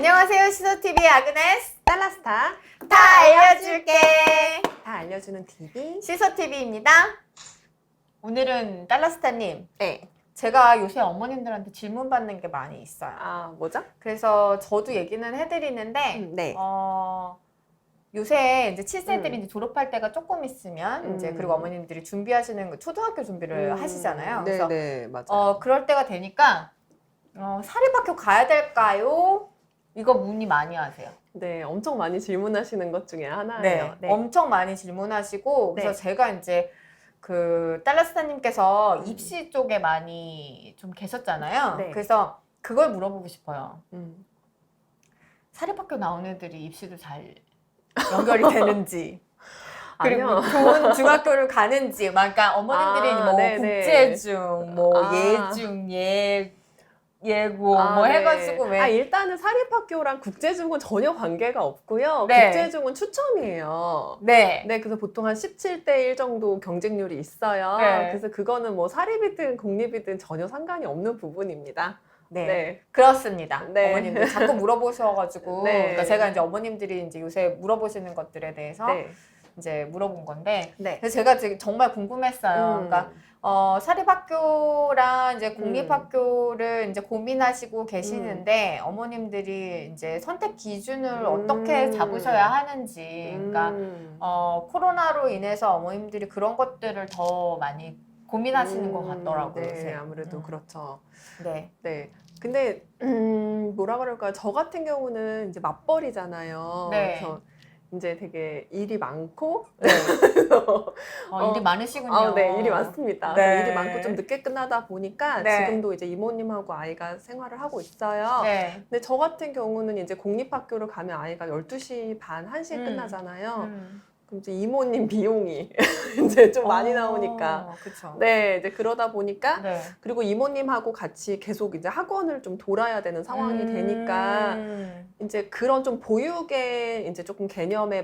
안녕하세요. 시소TV의 아그네스. 달라스타 다 알려줄게. 다 알려주는 TV. 시소TV입니다. 오늘은 달라스타님. 네. 제가 요새 어머님들한테 질문 받는 게 많이 있어요. 아, 뭐죠? 그래서 저도 얘기는 해드리는데, 네. 요새 이제 7세들이 이제 졸업할 때가 조금 있으면 이제 그리고 음. 어머님들이 준비하시는 거 초등학교 준비를 하시잖아요. 그래서 네, 맞아요. 그럴 때가 되니까 사립학교 가야 될까요? 이거 문의 많이 하세요. 네, 엄청 많이 질문하시는 것 중에 네, 하나예요. 엄청 많이 질문하시고 그래서 네. 제가 이제 그 달라스타님께서 입시 쪽에 많이 좀 계셨잖아요. 네. 그래서 그걸 물어보고 싶어요. 음. 사립학교 나온 애들이 입시도 잘 연결이 되는지 그리고 아니요. 좋은 중학교를 가는지 그러니까 어머님들이 아, 뭐 네네. 국제중, 뭐 아. 예중, 예고 아, 뭐 네. 해가지고 왜 일단은 사립학교랑 국제중은 전혀 관계가 없고요. 네. 국제중은 추첨이에요. 네. 네, 그래서 보통 한 17대 1 정도 경쟁률이 있어요. 네. 그래서 그거는 뭐 사립이든 공립이든 전혀 상관이 없는 부분입니다. 네. 네. 그렇습니다. 네. 어머님들 자꾸 물어보셔가지고 네. 그러니까 제가 이제 어머님들이 이제 요새 물어보시는 것들에 대해서 네. 이제 물어본 건데 네. 그래서 제가 지금 정말 궁금했어요. 그러니까 사립학교랑 이제 공립학교를 이제 고민하시고 계시는데 어머님들이 이제 선택 기준을 어떻게 잡으셔야 하는지 그러니까 코로나로 인해서 어머님들이 그런 것들을 더 많이 고민하시는 것 같더라고요. 네, 요새. 아무래도 그렇죠. 네. 네. 근데 뭐라 그럴까요? 저 같은 경우는 이제 맞벌이잖아요. 네. 그래서 이제 되게 일이 많고 네. 일이 많으시군요. 네, 일이 많습니다. 네. 그래서 일이 많고 좀 늦게 끝나다 보니까 네. 지금도 이제 이모님하고 아이가 생활을 하고 있어요. 네. 근데 저 같은 경우는 이제 공립학교를 가면 아이가 12시 반, 1시에 끝나잖아요. 그럼 이제 이모님 비용이 이제 좀 많이 나오니까. 그쵸. 네, 이제 그러다 보니까 네. 그리고 이모님하고 같이 계속 이제 학원을 좀 돌아야 되는 상황이 되니까 이제 그런 좀 보육의 이제 조금 개념에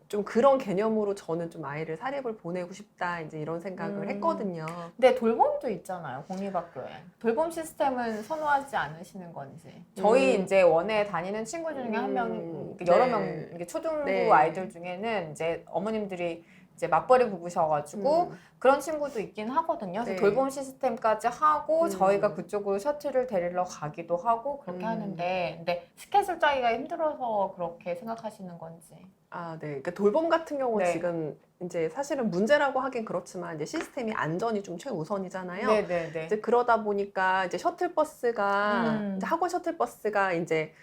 좀 그런 개념으로 저는 좀 아이를 사립을 보내고 싶다 이제 이런 생각을 했거든요. 근데 돌봄도 있잖아요, 공립학교에. 돌봄 시스템은 선호하지 않으시는 건지. 저희 이제 원에 다니는 친구 중에 한 명, 여러 네. 명, 이게 초등부 네. 아이들 중에는 이제 어머님들이 이제 맞벌이 부부셔가지고 그런 친구도 있긴 하거든요. 그래서 네. 돌봄 시스템까지 하고 저희가 그쪽으로 셔틀을 데리러 가기도 하고 그렇게 하는데 근데 스케줄 짜기가 힘들어서 그렇게 생각하시는 건지. 아, 네. 그러니까 돌봄 같은 경우는 네. 지금 이제 사실은 문제라고 하긴 그렇지만 이제 시스템이 안전이 좀 최우선이잖아요. 네네네. 이제 그러다 보니까 이제 셔틀버스가 이제 학원 셔틀버스가 이제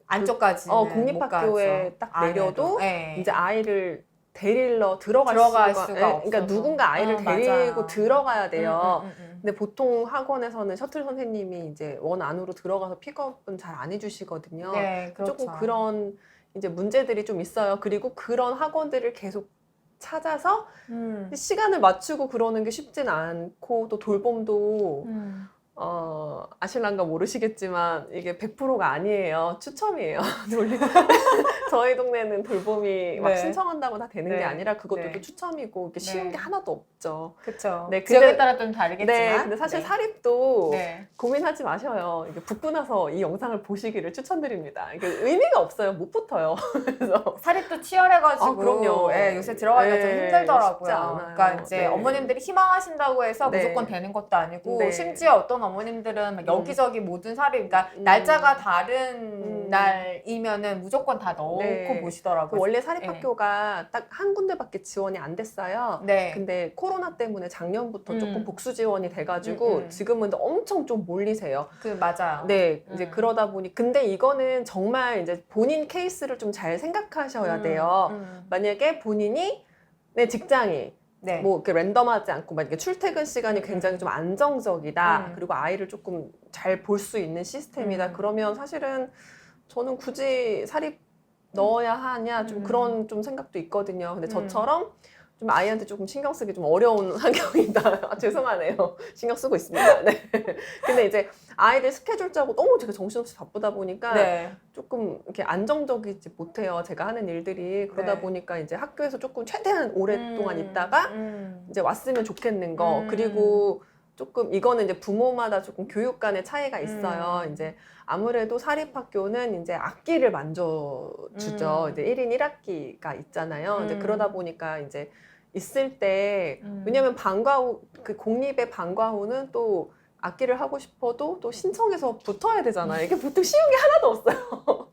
안쪽까지 공립학교에 딱 내려도 이제 아이를 데리러 들어갈 수가 없어서. 그러니까 누군가 아이를 데리고 맞아요. 들어가야 돼요. 근데 근데 보통 학원에서는 셔틀 선생님이 이제 원 안으로 들어가서 픽업은 잘 안 해주시거든요. 네, 그렇죠. 조금 그런 이제 문제들이 좀 있어요. 그리고 그런 학원들을 계속 찾아서 시간을 맞추고 그러는 게 쉽진 않고 또 돌봄도 아실랑가 모르시겠지만 이게 100%가 아니에요. 추첨이에요. 저희 동네는 돌봄이 막 네. 신청한다고 다 되는 네. 게 아니라 그것도 네. 또 추첨이고 이렇게 쉬운 네. 게 하나도 없죠. 그렇죠. 네, 지역에 따라 좀 다르겠지만. 네, 근데 사실 사립도 네. 고민하지 마셔요. 이게 붙고 나서 이 영상을 보시기를 추천드립니다. 이게 의미가 없어요. 못 붙어요. 그래서 사립도 치열해가지고 그럼요. 예, 요새 들어가기가 좀 네, 힘들더라고요. 쉽지 않아요. 그러니까 이제 네. 어머님들이 희망하신다고 해서 네. 무조건 되는 것도 아니고 네. 심지어 어떤 어머님들은 막 여기저기 모든 사립, 그러니까 날짜가 다른 날이면은 무조건 다 넣고 네. 보시더라고요. 원래 사립학교가 딱 한 군데밖에 지원이 안 됐어요. 네. 근데 코로나 때문에 작년부터 조금 복수 지원이 돼가지고 음. 지금은 엄청 좀 몰리세요. 맞아요. 네, 이제 그러다 보니 근데 이거는 정말 이제 본인 케이스를 좀 잘 생각하셔야 돼요. 만약에 본인이 내 직장이 네. 뭐 이렇게 랜덤하지 않고 만약에 출퇴근 시간이 굉장히 좀 안정적이다. 그리고 아이를 조금 잘 볼 수 있는 시스템이다. 그러면 사실은 저는 굳이 사립 넣어야 하냐 좀 그런 좀 생각도 있거든요. 근데 저처럼 좀 아이한테 조금 신경 쓰기 좀 어려운 환경이다. 죄송하네요. 신경 쓰고 있습니다. 네. 근데 이제 아이들 스케줄 짜고 너무 제가 정신없이 바쁘다 보니까 네. 조금 이렇게 안정적이지 못해요. 제가 하는 일들이. 그러다 네. 보니까 이제 학교에서 조금 최대한 오랫동안 있다가 이제 왔으면 좋겠는 거. 그리고 조금 이거는 이제 부모마다 조금 교육 간의 차이가 있어요. 이제 아무래도 사립학교는 이제 악기를 만져주죠. 이제 1인 1학기가 있잖아요. 이제 그러다 보니까 이제 있을 때 왜냐면 방과 후 그 공립의 방과 후는 또 악기를 하고 싶어도 또 신청해서 붙어야 되잖아요. 이게 보통 쉬운 게 하나도 없어요.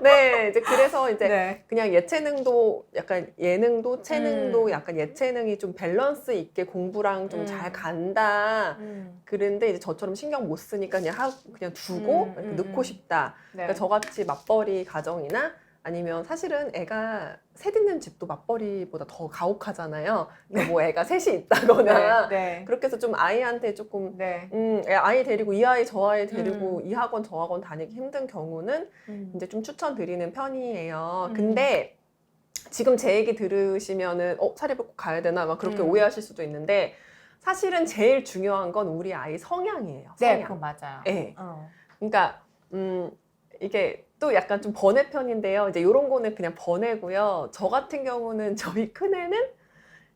네, 이제 그래서 이제 네. 그냥 예체능도 약간 예능도 체능도 약간 예체능이 좀 밸런스 있게 공부랑 좀 잘 간다. 그런데 이제 저처럼 신경 못 쓰니까 그냥 두고 이렇게 넣고 싶다. 네. 그러니까 저같이 맞벌이 가정이나 아니면 사실은 애가 셋 있는 집도 맞벌이보다 더 가혹하잖아요. 그러니까 뭐 애가 셋이 있다거나 네. 그렇게 해서 좀 아이한테 조금 네. 아이 데리고 이 아이 저 아이 데리고 이 학원 저 학원 다니기 힘든 경우는 이제 좀 추천드리는 편이에요. 근데 지금 제 얘기 들으시면은 사립을 꼭 가야 되나 막 그렇게 오해하실 수도 있는데 사실은 제일 중요한 건 우리 아이 성향이에요. 네, 성향. 그거 맞아요. 네. 그러니까 이게 또 약간 좀 번외 편인데요. 이제 이런 거는 그냥 번외고요. 저 같은 경우는 저희 큰애는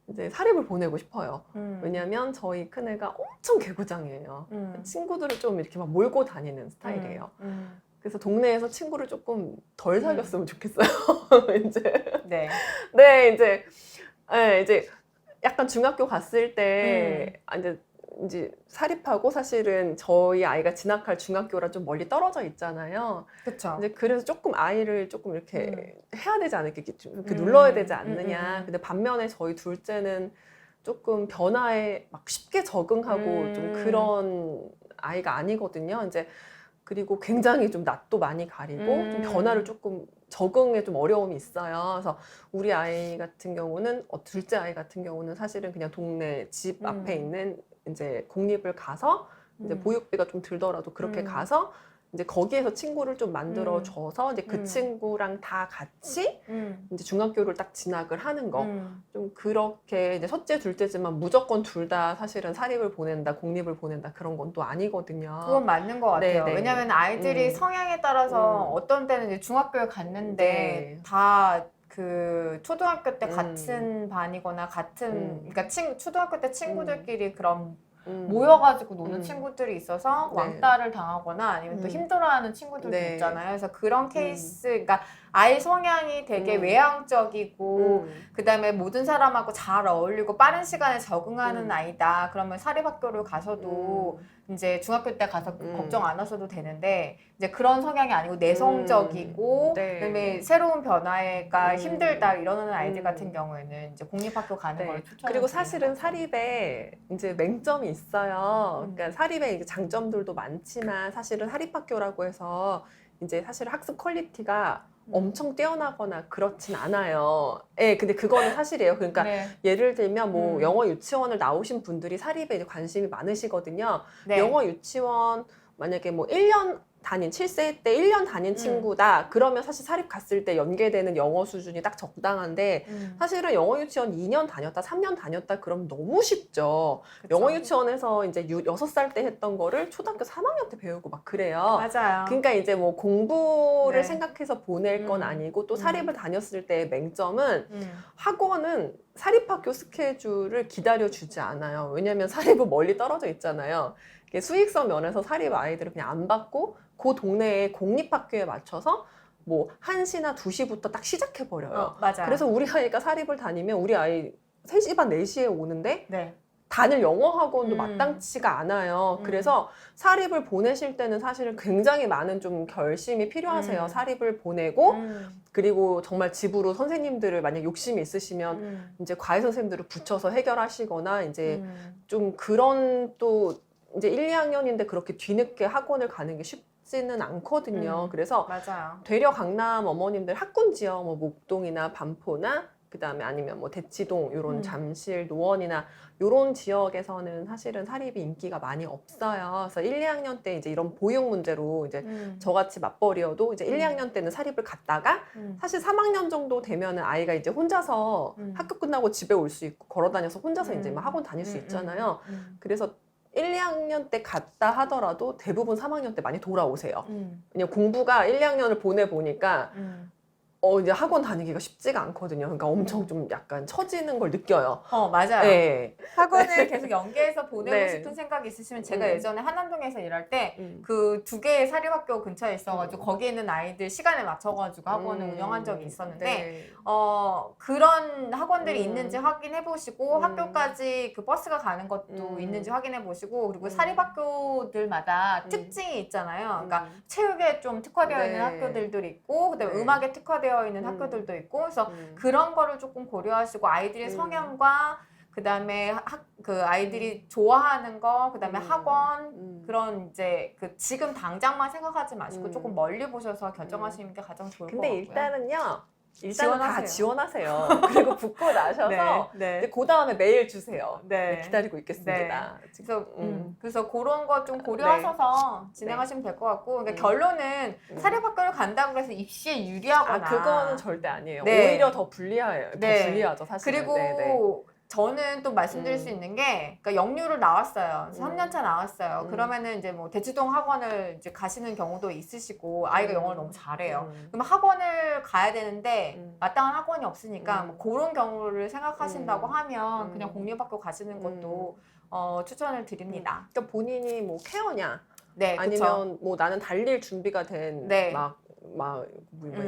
이제 사립을 보내고 싶어요. 왜냐면 저희 큰애가 엄청 개구장이에요. 친구들을 좀 이렇게 막 몰고 다니는 스타일이에요. 그래서 동네에서 친구를 조금 덜 사귀었으면 좋겠어요. 이제. 네. 네, 이제 약간 중학교 갔을 때, 이제 사립하고 사실은 저희 아이가 진학할 중학교랑 좀 멀리 떨어져 있잖아요. 그렇죠. 이제 그래서 조금 아이를 조금 이렇게 해야 되지 않을까, 이렇게 눌러야 되지 않느냐. 근데 반면에 저희 둘째는 조금 변화에 막 쉽게 적응하고 좀 그런 아이가 아니거든요. 이제 그리고 굉장히 좀 낯도 많이 가리고 좀 변화를 조금 적응에 좀 어려움이 있어요. 그래서 우리 아이 같은 경우는 둘째 아이 같은 경우는 사실은 그냥 동네 집 앞에 있는 이제 공립을 가서 이제 보육비가 좀 들더라도 그렇게 가서 이제 거기에서 친구를 좀 만들어 줘서 이제 그 친구랑 다 같이 이제 중학교를 딱 진학을 하는 거. 좀 그렇게 이제 첫째, 둘째지만 무조건 둘 다 사실은 사립을 보낸다, 공립을 보낸다 그런 건 또 아니거든요. 그건 맞는 것 같아요. 네네. 왜냐하면 아이들이 성향에 따라서 어떤 때는 이제 중학교를 갔는데 네. 다 그 초등학교 때 같은 반이거나 그러니까 초등학교 때 친구들끼리 그런 모여가지고 노는 친구들이 있어서 네. 왕따를 당하거나 아니면 또 힘들어하는 친구들도 네. 있잖아요. 그래서 그런 케이스, 그러니까 아이 성향이 되게 외향적이고 그다음에 모든 사람하고 잘 어울리고 빠른 시간에 적응하는 아이다. 그러면 사립학교를 가서도 이제 중학교 때 가서 걱정 안 하셔도 되는데 이제 그런 성향이 아니고 내성적이고 네. 그다음에 새로운 변화가 힘들다 이러는 아이들 같은 경우에는 이제 공립학교 가는 걸 추천해요. 그리고 사실은 사립에 이제 맹점이 있어요. 그러니까 사립에 이제 장점들도 많지만 사실은 사립학교라고 해서 이제 사실 학습 퀄리티가 엄청 뛰어나거나 그렇진 않아요. 예, 근데 그거는 사실이에요. 그러니까 네. 예를 들면 뭐 영어 유치원을 나오신 분들이 사립에 이제 관심이 많으시거든요. 네. 영어 유치원 만약에 뭐 1년 다닌 7세 때 1년 다닌 친구다. 그러면 사실 사립 갔을 때 연계되는 영어 수준이 딱 적당한데 사실은 영어 유치원 2년 다녔다, 3년 다녔다 그러면 너무 쉽죠. 그쵸. 영어 유치원에서 이제 6살 때 했던 거를 초등학교 3학년 때 배우고 막 그래요. 맞아요. 그러니까 이제 뭐 공부를 네. 생각해서 보낼 건 아니고 또 사립을 다녔을 때의 맹점은 학원은 사립학교 스케줄을 기다려주지 않아요. 왜냐하면 사립은 멀리 떨어져 있잖아요. 수익성 면에서 사립 아이들을 그냥 안 받고 그 동네의 공립학교에 맞춰서 뭐 1시나 2시부터 딱 시작해버려요. 맞아요. 그래서 우리 아이가 사립을 다니면 우리 아이 3시 반, 4시에 오는데 네. 다닐 영어 학원도 마땅치가 않아요. 그래서 사립을 보내실 때는 사실은 굉장히 많은 좀 결심이 필요하세요. 사립을 보내고 그리고 정말 집으로 선생님들을 만약 욕심이 있으시면 이제 과외 선생님들을 붙여서 해결하시거나 이제 좀 그런 또 이제 1, 2학년인데 그렇게 뒤늦게 학원을 가는 게 쉽지는 않거든요. 그래서 맞아요. 되려 강남 어머님들 학군 지역 뭐 목동이나 반포나 그다음에 아니면 뭐 대치동 요런 잠실 노원이나 요런 지역에서는 사실은 사립이 인기가 많이 없어요. 그래서 1, 2학년 때 이제 이런 보육 문제로 이제 저같이 맞벌이여도 이제 1, 2학년 때는 사립을 갔다가 사실 3학년 정도 되면은 아이가 이제 혼자서 학교 끝나고 집에 올 수 있고 걸어 다녀서 혼자서 이제 막 학원 다닐 수 있잖아요. 그래서 1, 2학년 때 갔다 하더라도 대부분 3학년 때 많이 돌아오세요. 그냥 공부가 1, 2학년을 보내보니까 이제 학원 다니기가 쉽지가 않거든요. 그러니까 엄청 좀 약간 처지는 걸 느껴요. 맞아요. 네. 학원을 계속 연계해서 보내고 네. 싶은 생각이 있으시면 제가 음. 예전에 한남동에서 일할 때 음. 그 2개의 사립학교 근처에 있어가지고 거기에 있는 아이들 시간에 맞춰가지고 학원을 운영한 적이 있었는데 네. 그런 학원들이 있는지 확인해 보시고 음. 학교까지 그 버스가 가는 것도 있는지 확인해 보시고 그리고 음. 사립학교들마다 특징이 있잖아요. 그러니까 체육에 좀 특화되어 네. 있는 학교들도 있고 그다음에 네. 음악에 특화되어 있는 학교들도 있고 그래서 음. 그런 거를 조금 고려하시고 아이들의 성향과 그다음에 그 아이들이 좋아하는 거 그다음에 학원 그런 이제 그 지금 당장만 생각하지 마시고 조금 멀리 보셔서 결정하시는 게 가장 좋을 것 근데 같고요. 일단은 다 지원하세요. 지원하세요. 그리고 붙고 나셔서 네. 그 다음에 메일 주세요. 네. 네, 기다리고 있겠습니다. 그래서 그런 거 좀 고려하셔서 진행하시면 될 것 같고 그러니까 결론은 사립학교를 간다고 해서 입시에 유리하거나 그거는 절대 아니에요. 네. 오히려 더 불리해요. 네. 더 불리하죠, 사실은. 그리고 네. 저는 또 말씀드릴 수 있는 게, 그러니까 영유를 나왔어요. 3년차 나왔어요. 그러면은 이제 뭐 대치동 학원을 이제 가시는 경우도 있으시고, 아이가 영어를 너무 잘해요. 그럼 학원을 가야 되는데, 마땅한 학원이 없으니까, 뭐 그런 경우를 생각하신다고 하면, 그냥 공립학교 가시는 것도 추천을 드립니다. 그러니까 본인이 뭐 케어냐, 네, 아니면 뭐 나는 달릴 준비가 된 네.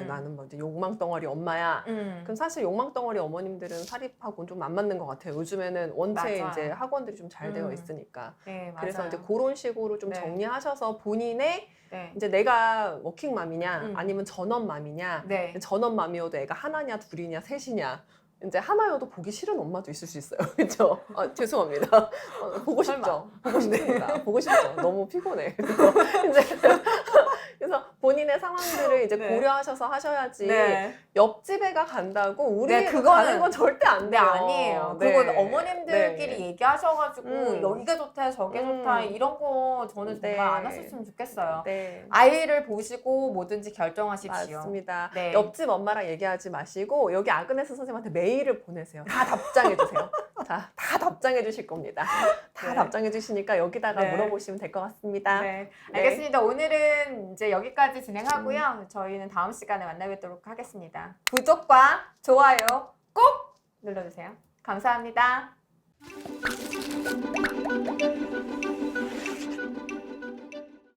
나는 뭐 이제 욕망 덩어리 엄마야. 그럼 사실 욕망 덩어리 어머님들은 사립하고는 좀 안 맞는 것 같아요. 요즘에는 원체 맞아요. 이제 학원들이 좀 잘 되어 있으니까. 네, 맞아요. 그래서 이제 그런 식으로 좀 네. 정리하셔서 본인의 네. 이제 내가 워킹맘이냐 아니면 전업맘이냐. 네. 전업맘이어도 애가 하나냐 둘이냐 셋이냐. 이제 하나여도 보기 싫은 엄마도 있을 수 있어요. 그렇죠? 죄송합니다. 보고 싶죠. 보고 싶습니다. 보고 싶죠. 너무 피곤해. 그래서 본인의 상황들을 이제 고려하셔서 하셔야지. 네. 옆집 애가 간다고 우리 네, 애가 그거는- 가는 건 절대 안 네, 돼요. 아니에요. 네. 그거 어머님들끼리 네. 얘기하셔가지고 여기가 좋다, 저게 좋다 이런 거 저는 정말 네. 안 하셨으면 좋겠어요. 네. 아이를 보시고 뭐든지 결정하십시오. 맞습니다. 네. 옆집 엄마랑 얘기하지 마시고 여기 아그네스 선생님한테 메일을 보내세요. 다 답장해 주세요. 다 답장해 주실 겁니다. 다 네. 답장해 주시니까 여기다가 네. 물어보시면 될 것 같습니다. 네, 네. 알겠습니다. 오늘은 이제 여기까지 진행하고요. 저희는 다음 시간에 만나뵙도록 하겠습니다. 구독과 좋아요 꼭 눌러주세요. 감사합니다.